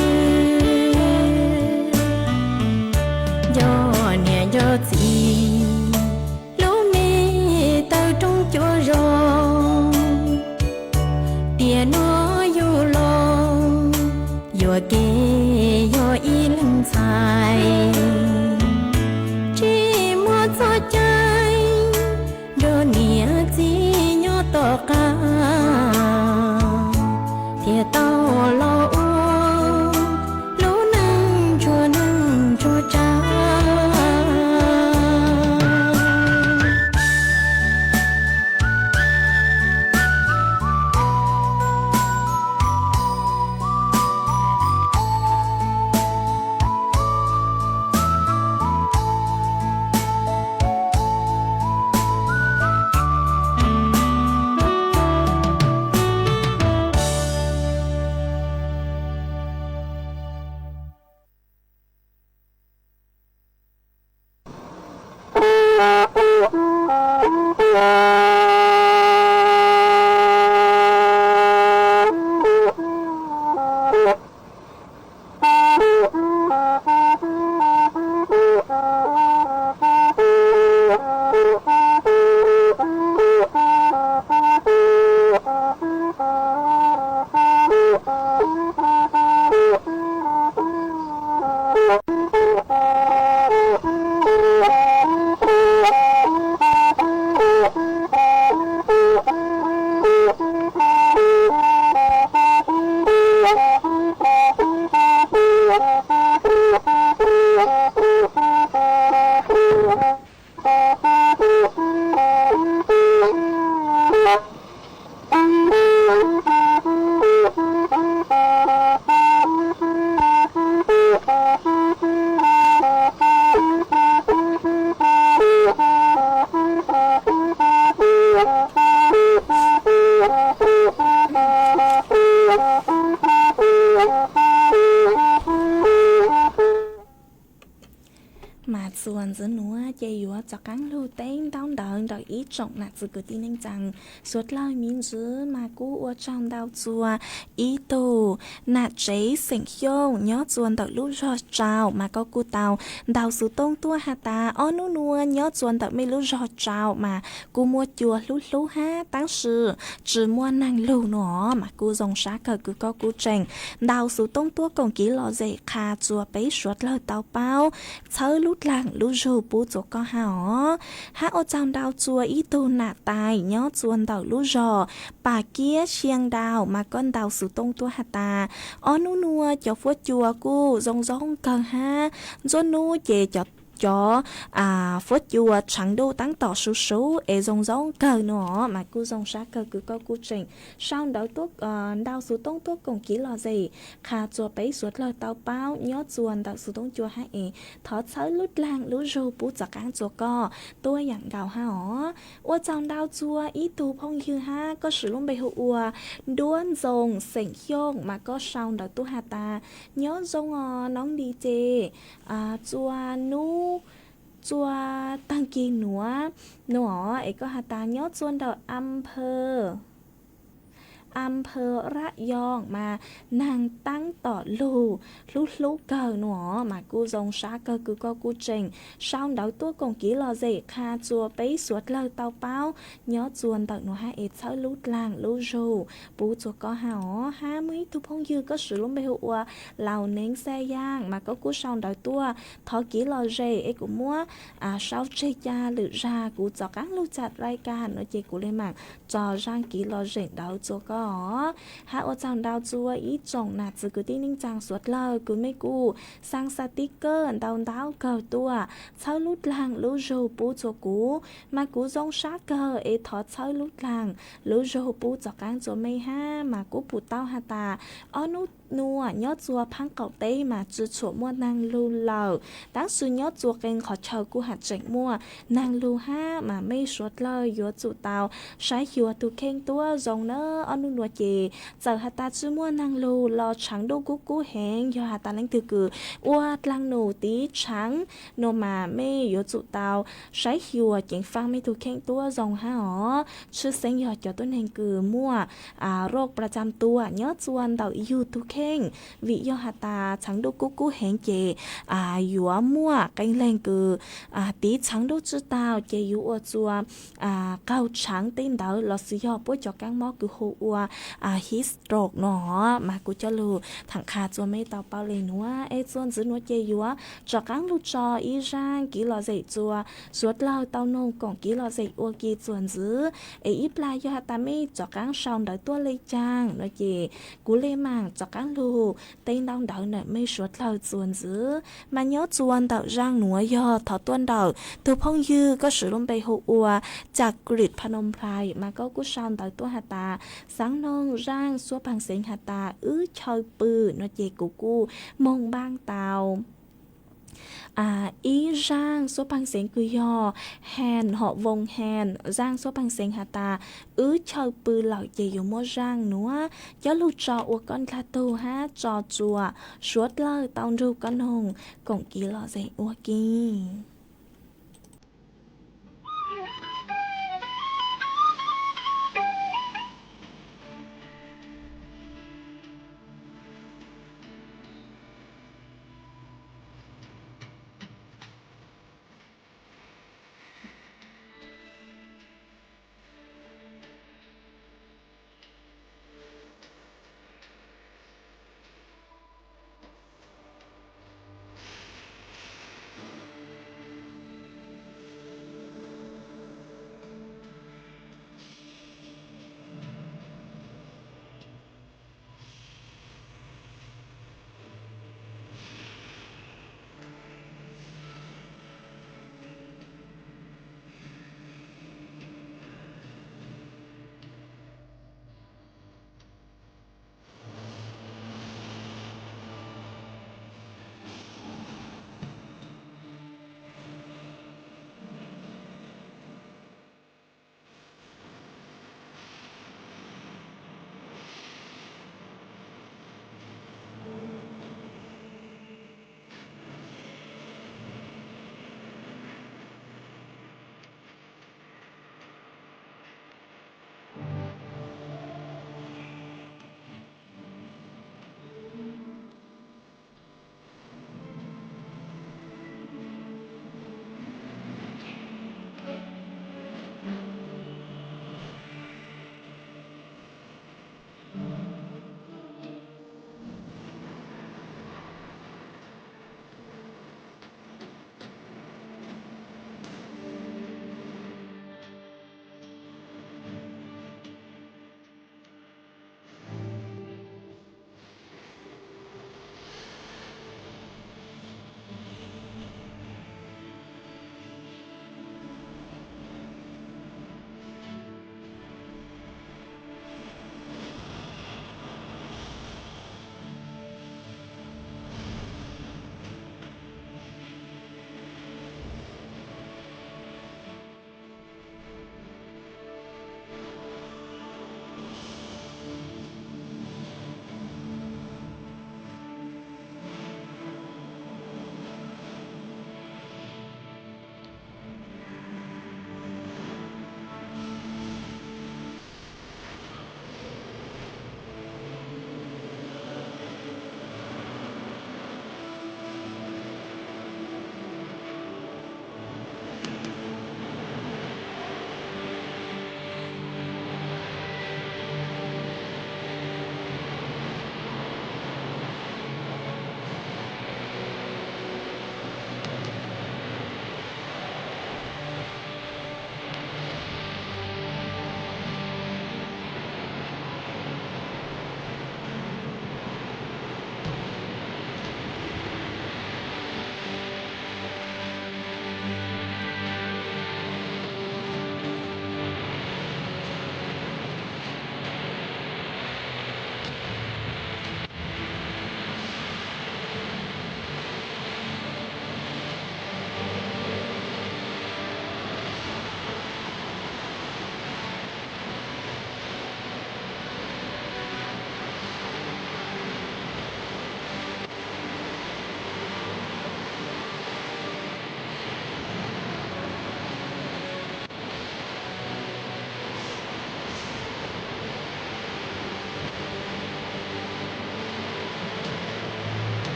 do nhẹ do gì lũ mê tao trong chỗ rong tiền nó du lo vừa kê do y linh sai chỉ một giọt trái đồ nghĩa gì nhỏ to ca thiệt tao lo uống lũ nâng chua cha mà xuân giữa núa chạy dúa cho cắn lưu tên đau đợn đợi ý trọng nạt dự cứ tin anh rằng suốt lời miên dứ mà cú ua trong đau chùa ý tù nạt chế sỉnh hiông nhớ chuồn đợi lúc rõ trào mà có cú tàu đào sự tông tua hà ta ó nú nua nhớ chuồn đợi mấy lúc rõ trào mà cú mua chùa lúc ha tăng sự chỉ mua năng lưu nó mà cú dòng sát cờ cứ có cú trình đào sự tông tua còn kỹ lò dễ khà chùa bấy suốt lời tàu bao thơ lúc làng lúc rù bú chỗ có hả hát ô trong đào chùa ý tu nạ tài nhớ chuồn đào lúc rõ bà kia chiêng đào mà con đào sự tông tua hà ta ó nú nua cho phốt chùa cú rong rong cần ha do nu chè cho phốt chùa chẳng đâu tăng tỏ số số e rong rong cờ nữa mà cú rong sát cờ cứ có cú trình sau đó tốt đào số tông tốt còn kỹ là gì khá chùa bấy suốt lời tao bao nhớ chuồn đào số tông chùa hai thọ sới lút lang lút rô bú giặc ăn chùa co tôi dặn gạo ha hỏ ua trong đào chùa ý tu phong như ha có sử dụng bề hữu ua đuôn rồng sỉnh hiông mà có sau đó tu hà ta nhớ rong nóng đi chê chùa nu chùa tăng kỳ nữa ấy có hà ta nhớ chuồn đào âm phơระยองมานางตั้งต่อลูกเกินหนอมากูจงช้าเกอกูก็กูเจงช่างเดาตัวกงกีลอเจคาจัวไปสวดเลยเตาเป้าย้อจวนตักหนูให้เอ็ดเช้าลูดลางลูโจปูจัวก็หาห้ามื้อทุพงยือก็สือล้มไปหัวเหล่าเน้งแซ่ย่างมาก็กูช่างเดาตัวทอกีลอเจเอกูมัวเช้าเจยาหรือรากูจอกังลูจัดรายการเนาะเจกูเลยมักจอร่างกีลอเจเดาจัวก็หาโอจังดาวจัวอีจงนาจือกูที่นิ่งจังสวดเลยกูไม่กูสร้างสติกเกอร์ดาวเกิดตัวเช้าลุดลางลูโจปูจัวกูมากูจงชาเกอร์เอทอดเช้าลุดลางลูโจปูจากการจัวไม่ห้ามากูปูเต้าฮาตาอ้อนุนัวยอดจัวพังเก่าเต้มาจืดฉวมัวนางลูเหล่าตั้งซื้อยอดจัวเก่งขอเชากูหัดเจงมัวนางลูห้ามาไม่สวดเลยยัวจุเตาใช้หัวตุเข่งตัวจงเนออ้อนุนัวเจgiờ hà ta chưa mua năng lù lo trắng đô cú hẹn do hà ta lãnh từ cử ua lăng nổ tí trắng nô mà mê yếu tụ tàu sái hiu chuyện phang mê thu khen tua dòng ha hó chưa sáng giờ cho tôi nên cử mua rốtประจำตัวnhớ chuan đầu yêu thu khen vì do hà ta trắng đô cú hẹn chè yếu mua canh lên cử tí trắng đô chữ tàu chè yếu ua chua cao trắng tên đỡ lo sử dụng bố cho các món cử hộ ua hít stroke nó màกูcho lù thằng khá cho mấy tàu bao lì nữa ấy chuan giữ nó chơi yếu cho các lúc cho ý rang kỹ lò dậy chua suốt lâu tàu nông còn kỹ lò dậy ô kì chuan giữ ấy ít lại do ta mấy cho các sòng đợi tua lây trang nó gì cú lê màng cho các lù tên đông đợi nợ mấy suốt lâu chuan giữ mà nhớ chuan đợi rang núa do thọ tuan đợi từ phong dư có sử dụng bề hộ uaจากกรีดพนมไพรมาก็กูสอนđợi tua hà ta sáng nông rang số bằng sinh hạt ta chơi bự nó chỉ cụ mông bang tàu ý rang số bằng sinh cứ yo hèn họ vòng hèn rang số bằng sinh hạt ta chơi bự lão chỉ dùng mua rang nữa cho lúc trò của con cá tu ha trò chùa suốt lời tao ru con hùng cũng kỹ lọ dậy ô kì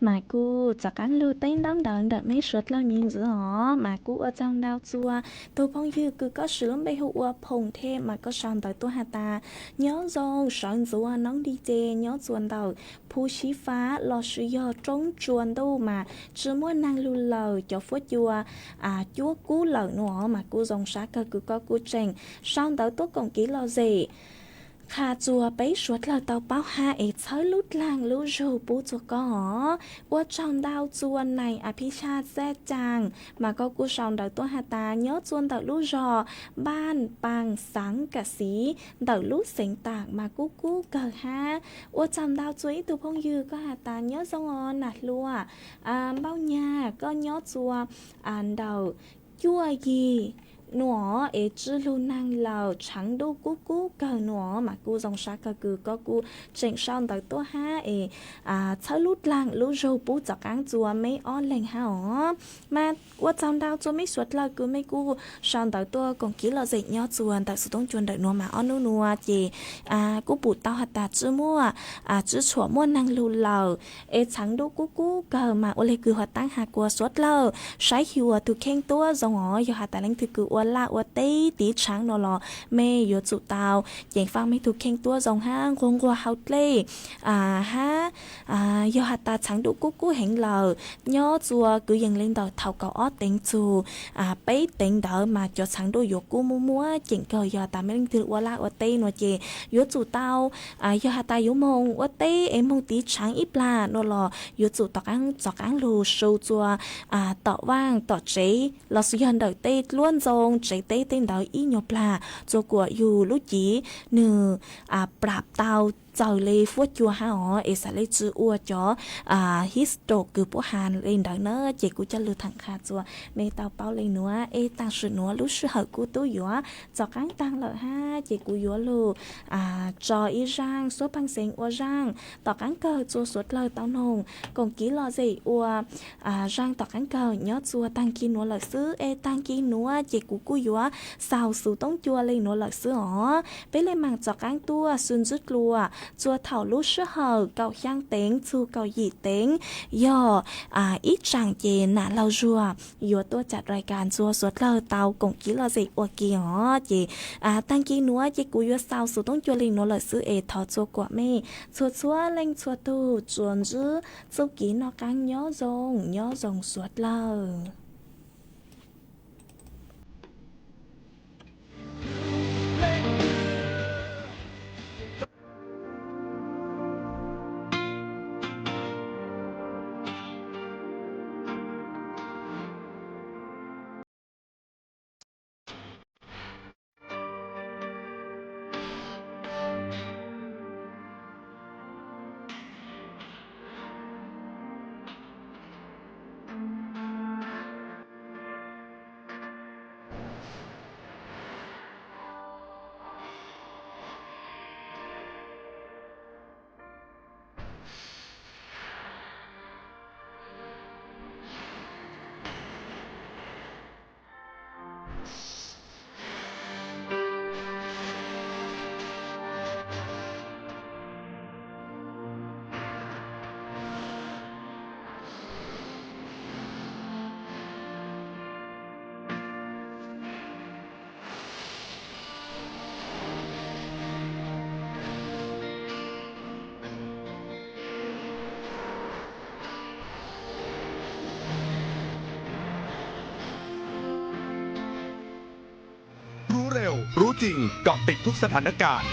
mà cô cho cán lưu tên đóng đợn đợt mấy suốt là miếng giữa họ mà cô ở trong đau chua tôi phong như cứ có sự lắm bây hụa phồng thêm mà có sòn tới tôi hà ta nhớ dòng sòn rùa nóng đi chê nhớ chuồn đầu phu chí phá lo sự do trống chuồn đâu mà chưa muốn năng lưu lờ cho phốt chua chúa cú lờ nữa mà cô dòng sát cơ cứ có cô trình sòn tới tôi còn kỹ lo gì khá chùa bấy suốt là tàu báo ha ấy chơi lút làng lút rù bú chùa có hó qua trong đau chùa này phía cha xe chàng mà có cú sòng đầu tôi hà ta nhớ chuôn tàu lút rò ban bằng sáng cả xí tàu lút xỉnh tạc mà cú cờ ha qua trong đau chuối từ phong dư có hà ta nhớ dòng ngon nạt lùa bao nhà có nhớ chùa đầu chua gì nó ấy chỉ luôn năng lầu chẳng đâu cú cờ nó mà cú dòng sát cờ cứ có cú chỉnh son tới tôi ha ấy chơi lút làng lút râu bú chọc ăn chùa mấy on lành ha ó mà qua trong đau chùa mấy suốt là cứ mấy cú son tới tôi còn kỹ là gì nhớ chùa tại sự tông chùa đợi nó mà on nó chỉ cú bụt tao hạt ta chưa mua chưa chùa mua năng lưu lầu ấy chẳng đâu cú cờ mà ô lê cứ hoạt tăng hạt của suốt lầu sai hiệu từ khen tôi dòng ó do hạt ta lãnh từ cứ là ở tây tí trắng nó lò mê yếu chủ tàu dạng phang mấy thuộc khen tua dòng hang gồm qua hậu lê do hạt ta trắng đủ cú hẹn lờ nhớ chùa cứ dần lên đầu thầu cầu ót tính chù bấy tính đỡ mà cho trắng đủ yếu cú mua chỉnh cờ do ta mấy linh từ qua là ở tây nó chỉ yếu chủ tàu do hạt ta yếu mông ở tây em mông tí trắng ít là nó lò yếu chủ tọt ăn lù sâu chùa tọ vang tọ chế lò sử dụng đời tây luôn dòng trái tây tên đó ý nhộp là cho của dù lúc chỉ nửa bạp tàu giờ lấy phốt chùa ha họ ấy sẽ lấy chữ ua cho histo cứ bộ hàn lên đó nữa chỉ cũng cho lưu thẳng khá chùa mấy tàu bao lên nữa ấy tăng sự nữa lúc sự hợp của tôi yếu cho cán tăng lợi ha chỉ cũng yếu lưu cho ý rang số băng sinh ua rang tỏ cán cờ chùa suốt lời tao nồng còn ký lo gì ua rang tỏ cán cờ nhớ chùa tăng kia nữa lợi sứ ấy tăng kia nữa chỉ cũng yếu sao sự tống chùa lên nữa lợi sứ họ với lên màng cho cán tua xuân rút lùa chùa thảo lú sữa hờ cầu giang tiếng chu cầu dị tiếng do ít chẳng chê nã lâu rùa do tôi chặt rายการchùa suốt lờ tàu cũng kỹ là gì ở kia họ chỉ tăng kỹ nữa chỉ cú yo sao sự tông chùa linh nó là sự ế thọ chùa quả mê chùa linh chùa tu chuồn dữ chùa kỹ nó càng nhớ rồng suốt lờเร็วรู้จริงเกาะติดทุกสถานการณ์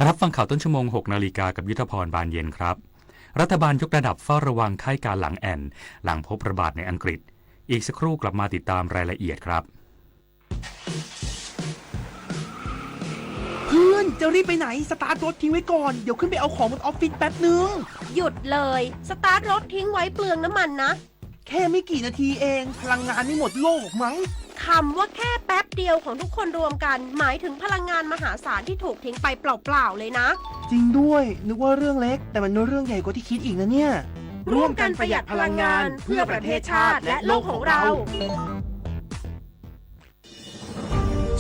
รับฟังข่าวต้นชั่วโมง 6 นาฬิกากับยุทธพรบานเย็นครับรัฐบาลยกระดับเฝ้าระวังไข้การหลังแอนหลังพบระบาดในอังกฤษอีกสักครู่กลับมาติดตามรายละเอียดครับเพื่อนจะรีบไปไหนสตาร์ทรถทิ้งไว้ก่อนเดี๋ยวขึ้นไปเอาของบนออฟฟิศแป๊บนึงหยุดเลยสตาร์ทรถทิ้งไว้เปลืองน้ำมันนะแค่ไม่กี่นาทีเองพลังงานไม่หมดโลกมั้งคำว่าแค่แป๊บเดียวของทุกคนรวมกันหมายถึงพลังงานมหาศาลที่ถูกทิ้งไปเปล่าๆเลยนะจริงด้วยนึกว่าเรื่องเล็กแต่มันเรื่องใหญ่กว่าที่คิดอีกนะเนี่ยร่วมกันประหยัดพลังงานเพื่อประเทศชาติและโลกของเรา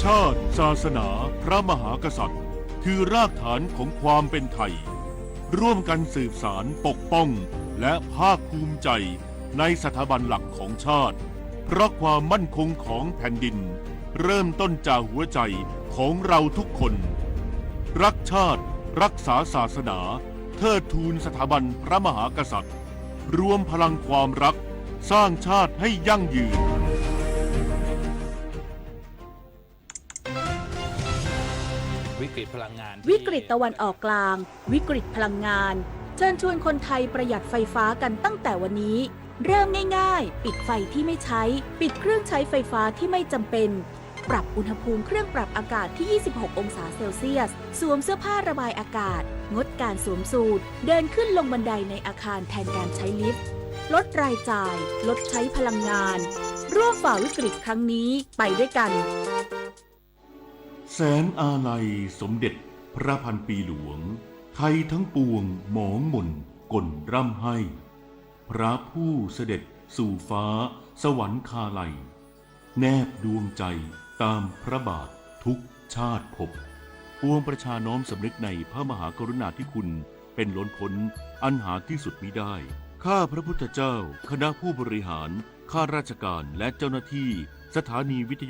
ชาติศาสนาพระมหากษัตริย์คือรากฐานของความเป็นไทยร่วมกันสืบสานปกป้องและภาคภูมิใจในสถาบันหลักของชาติเพราะความมั่นคงของแผ่นดินเริ่มต้นจากหัวใจของเราทุกคนรักชาติรักษาศาสนาเทิดทูนสถาบันพระมหากษัตริย์รวมพลังความรักสร้างชาติให้ยั่งยืนวิกฤตพลังงาน วิกฤตตะวันออกกลางวิกฤตพลังงานเชิญชวนคนไทยประหยัดไฟฟ้ากันตั้งแต่วันนี้เริ่มง่ายๆปิดไฟที่ไม่ใช้ปิดเครื่องใช้ไฟฟ้าที่ไม่จำเป็นปรับอุณหภูมิเครื่องปรับอากาศที่ 26 องศาเซลเซียสสวมเสื้อผ้าระบายอากาศงดการสวมสูทเดินขึ้นลงบันไดในอาคารแทนการใช้ลิฟต์ลดรายจ่ายลดใช้พลังงานร่วมฝ่าวิกฤตครั้งนี้ไปด้วยกันแสนอาลัยสมเด็จพระพันปีหลวงไทยทั้งปวงหมองหม่นก่นร่ำให้พระผู้เสด็จสู่ฟ้าสวรรคาลัยแนบดวงใจตามพระบาททุกชาติภพปวงประชาน้อมสำนึกในพระมหากรุณาธิคุณเป็นล้นพ้นอันหาที่สุดมิได้ข้าพระพุทธเจ้าคณะผู้บริหารข้าราชการและเจ้าหน้าที่สถานีวิทยุ